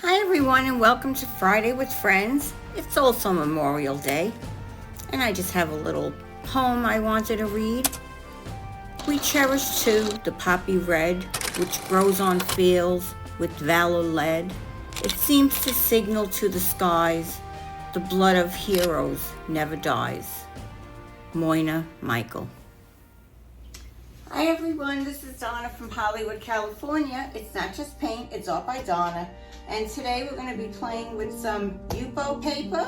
Hi everyone and welcome to Friday with Friends. It's also Memorial Day and I just have a little poem I wanted to read. We cherish too the poppy red which grows on fields with valor led. It seems to signal to the skies the blood of heroes never dies. Moyna Michael. Hi everyone, this is Donna from Hollywood, California. It's not just paint, it's art by Donna. And today we're going to be playing with some Yupo paper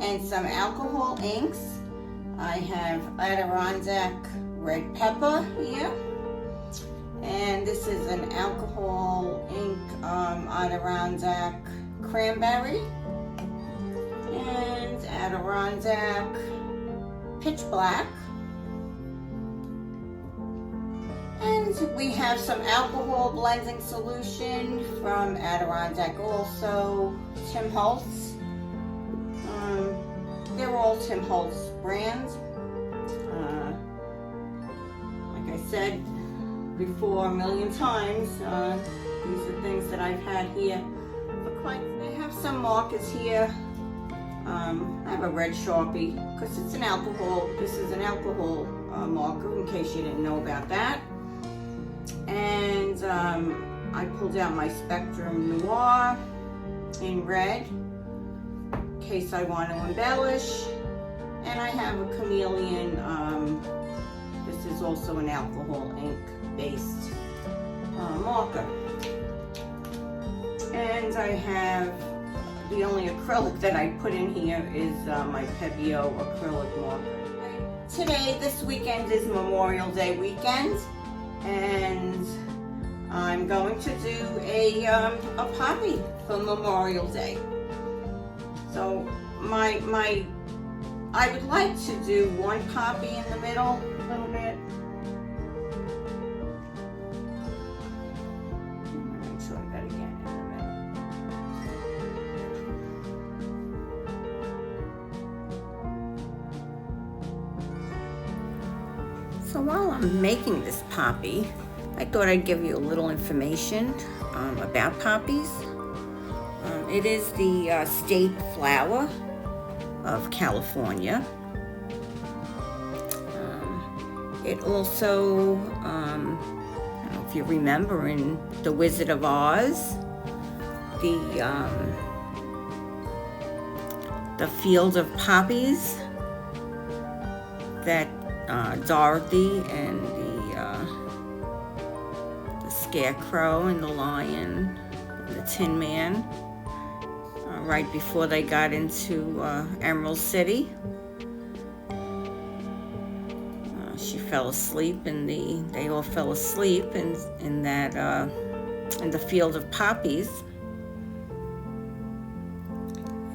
and some alcohol inks. I have Adirondack red pepper here. And this is an alcohol ink Adirondack cranberry. And Adirondack pitch black. And we have some alcohol blending solution from Adirondack, also Tim Holtz. They're all Tim Holtz brands. Like I said before a million times, these are things that I've had here for quite. I have some markers here. I have a red Sharpie because it's an alcohol. This is an alcohol marker in case you didn't know about that. And I pulled out my Spectrum Noir in red in case I want to embellish. And I have a Chameleon, this is also an alcohol ink based marker. And I have, the only acrylic that I put in here is my Pebeo acrylic marker. Today, this weekend is Memorial Day weekend. And I'm going to do a poppy for Memorial Day. So I would like to do one poppy in the middle a little bit. I'm going to try that again in a minute. So while I'm making this poppy, I thought I'd give you a little information about poppies. It is the state flower of California. It also, I don't know if you remember in The Wizard of Oz, the field of poppies that Dorothy and the Scarecrow and the Lion, and the Tin Man, right before they got into Emerald City. She fell asleep, and they all fell asleep in the field of poppies.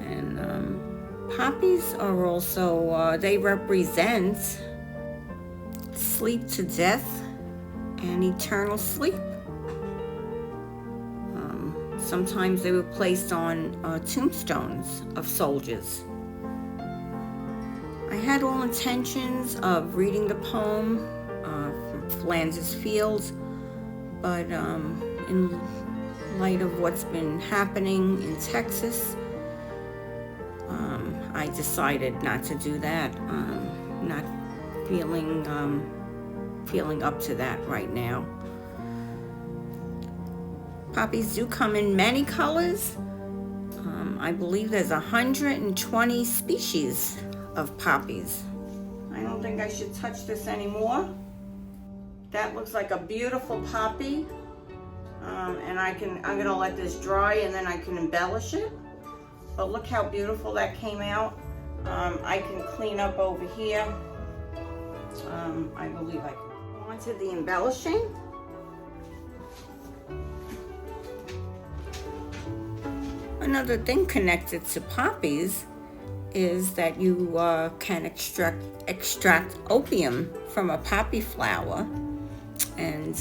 And poppies are also they represent sleep to death and eternal sleep. Sometimes they were placed on tombstones of soldiers. I had all intentions of reading the poem from Flanders Fields, but in light of what's been happening in Texas, I decided not to do that. Not feeling up to that right now. Poppies do come in many colors. I believe there's 120 species of poppies. I don't think I should touch this anymore. That looks like a beautiful poppy. And I'm gonna let this dry and then I can embellish it. But look how beautiful that came out. I can clean up over here. I believe I can go on to the embellishing. Another thing connected to poppies is that you can extract opium from a poppy flower, and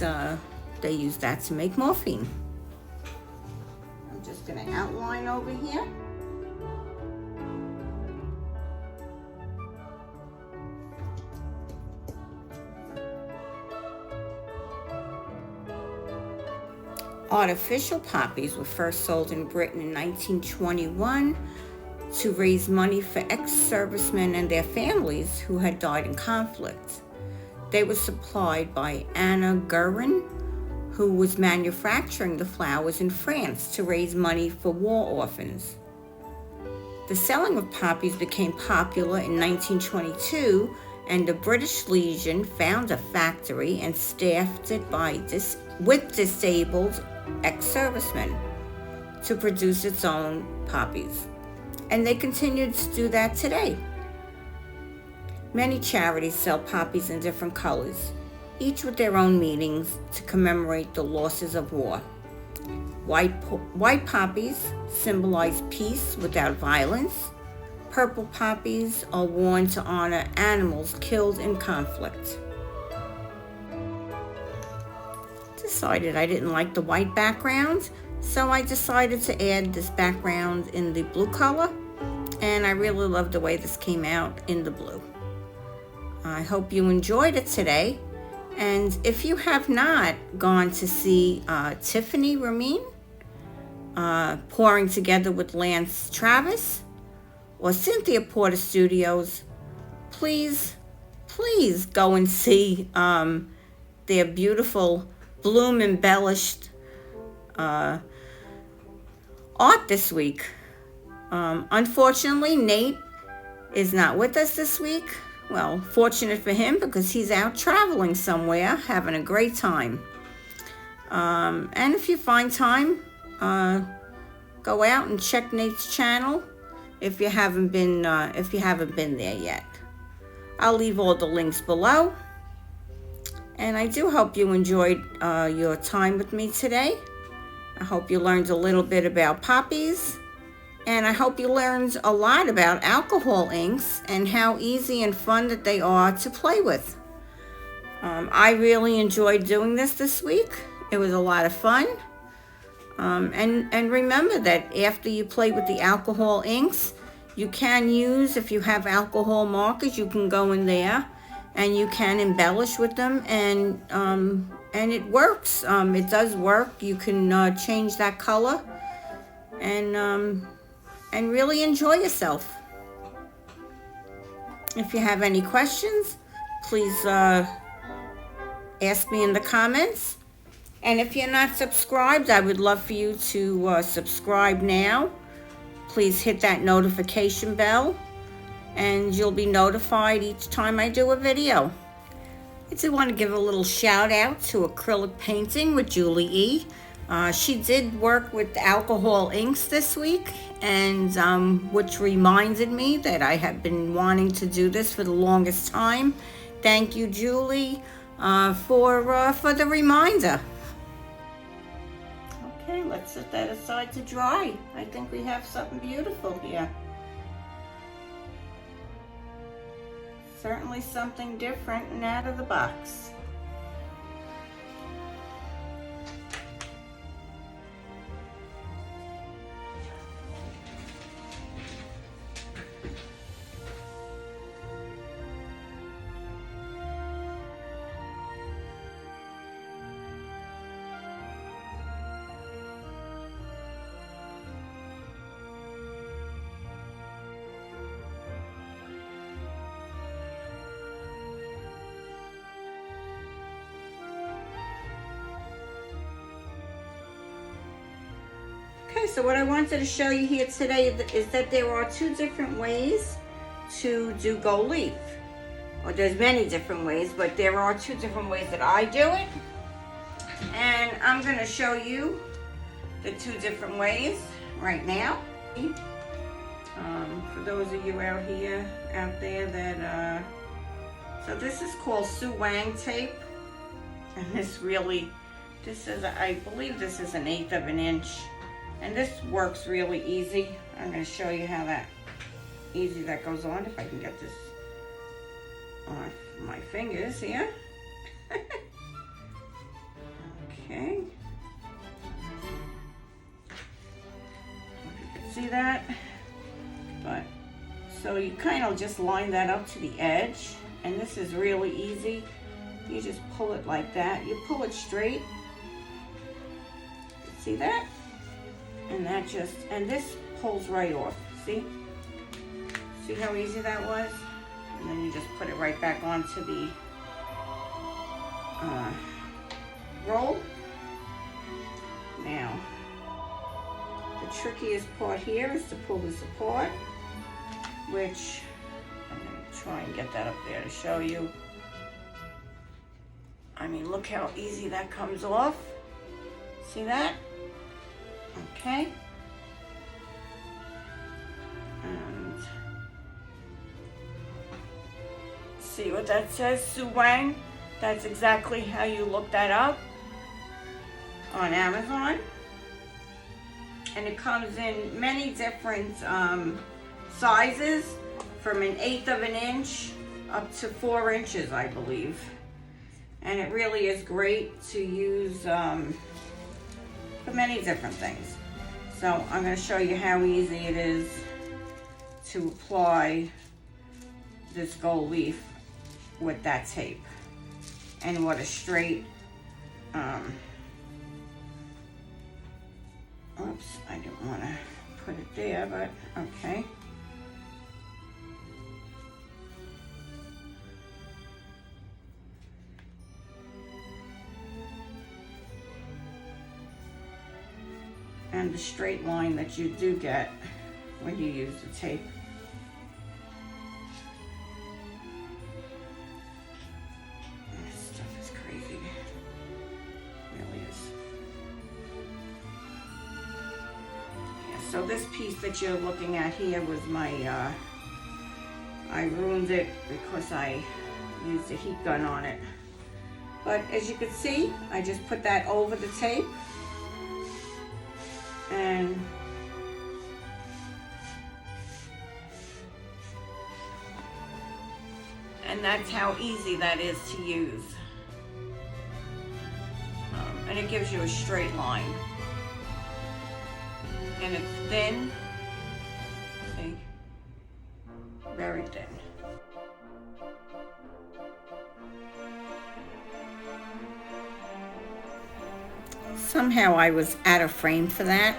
they use that to make morphine. I'm just going to outline over here. Artificial poppies were first sold in Britain in 1921 to raise money for ex-servicemen and their families who had died in conflict. They were supplied by Anna Guerin, who was manufacturing the flowers in France to raise money for war orphans. The selling of poppies became popular in 1922, and the British Legion found a factory and staffed it with disabled ex-servicemen to produce its own poppies. And they continue to do that today. Many charities sell poppies in different colors, each with their own meanings to commemorate the losses of war. White poppies symbolize peace without violence. Purple poppies are worn to honor animals killed in conflict. Decided I didn't like the white background, so I decided to add this background in the blue color, and I really love the way this came out in the blue. I hope you enjoyed it today, and if you have not gone to see Tiffany Remijn pouring together with Lance Travis or Cynthia Porter Studios, please go and see their beautiful bloom embellished art this week. Unfortunately, Nate is not with us this week. Well, fortunate for him, because he's out traveling somewhere, having a great time. And if you find time, go out and check Nate's channel if you haven't been there yet. I'll leave all the links below. And I do hope you enjoyed your time with me today. I hope you learned a little bit about poppies. And I hope you learned a lot about alcohol inks and how easy and fun that they are to play with. I really enjoyed doing this week. It was a lot of fun. And remember that after you play with the alcohol inks, you can use, if you have alcohol markers, you can go in there and you can embellish with them, and it works. It does work. You can change that color and really enjoy yourself. If you have any questions, please ask me in the comments. And if you're not subscribed, I would love for you to subscribe now. Please hit that notification bell, and you'll be notified each time I do a video. I do want to give a little shout out to acrylic painting with Julie E. She did work with alcohol inks this week, and which reminded me that I have been wanting to do this for the longest time. Thank you, Julie, for the reminder. Okay, let's set that aside to dry. I think we have something beautiful here. Certainly something different and out of the box. Okay, so what I wanted to show you here today is that there are two different ways to do gold leaf. Or there's many different ways, but there are two different ways that I do it. And I'm going to show you the two different ways right now. For those of you out there that, so this is called Sue Wang tape. And this is, I believe this is 1/8 of an inch. And this works really easy. I'm going to show you how easy that goes on, if I can get this on my fingers here. Okay. If you can see that. But, so you kind of just line that up to the edge. And this is really easy. You just pull it like that. You pull it straight. See that? And that just, and this pulls right off. See? See how easy that was? And then you just put it right back onto the roll. Now, the trickiest part here is to pull this apart, which I'm going to try and get that up there to show you. I mean, look how easy that comes off. See that? Okay. And see what that says, Sue Wang? That's exactly how you look that up on Amazon. And it comes in many different sizes, from 1/8 of an inch up to 4 inches, I believe. And it really is great to use for many different things. So I'm going to show you how easy it is to apply this gold leaf with that tape, and what a straight oops, I didn't want to put it there, but okay. And the straight line that you do get when you use the tape. This stuff is crazy. It really is. Yeah, so this piece that you're looking at here was my, I ruined it because I used a heat gun on it. But as you can see, I just put that over the tape. And that's how easy that is to use. And it gives you a straight line. And it's thin. See? Very thin. Somehow I was out of frame for that,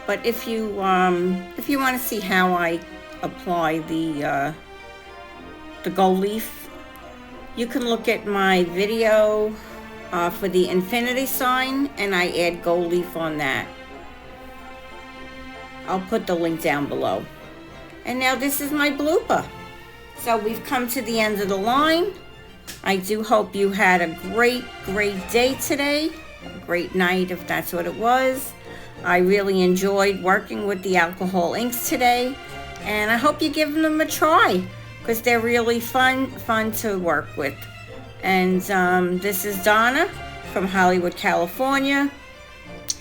but if you want to see how I apply the gold leaf, you can look at my video for the infinity sign, and I add gold leaf on that. I'll put the link down below. And now this is my blooper. So we've come to the end of the line. I do hope you had a great day today. A great night if that's what it was. I really enjoyed working with the alcohol inks today, and I hope you give them a try because they're really fun to work with. And this is Donna from Hollywood, California,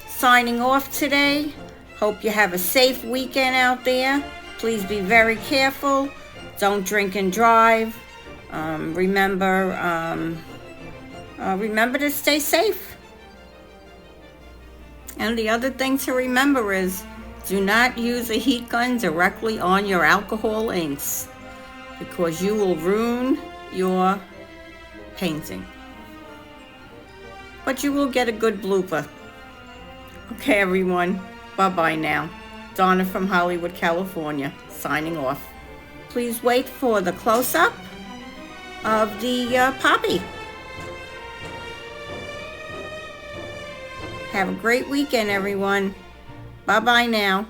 signing off today. Hope you have a safe weekend out there. Please be very careful. Don't drink and drive. Remember to stay safe. And the other thing to remember is, do not use a heat gun directly on your alcohol inks, because you will ruin your painting. But you will get a good blooper. Okay, everyone. Bye-bye now. Donna from Hollywood, California, signing off. Please wait for the close-up of the poppy. Have a great weekend, everyone. Bye-bye now.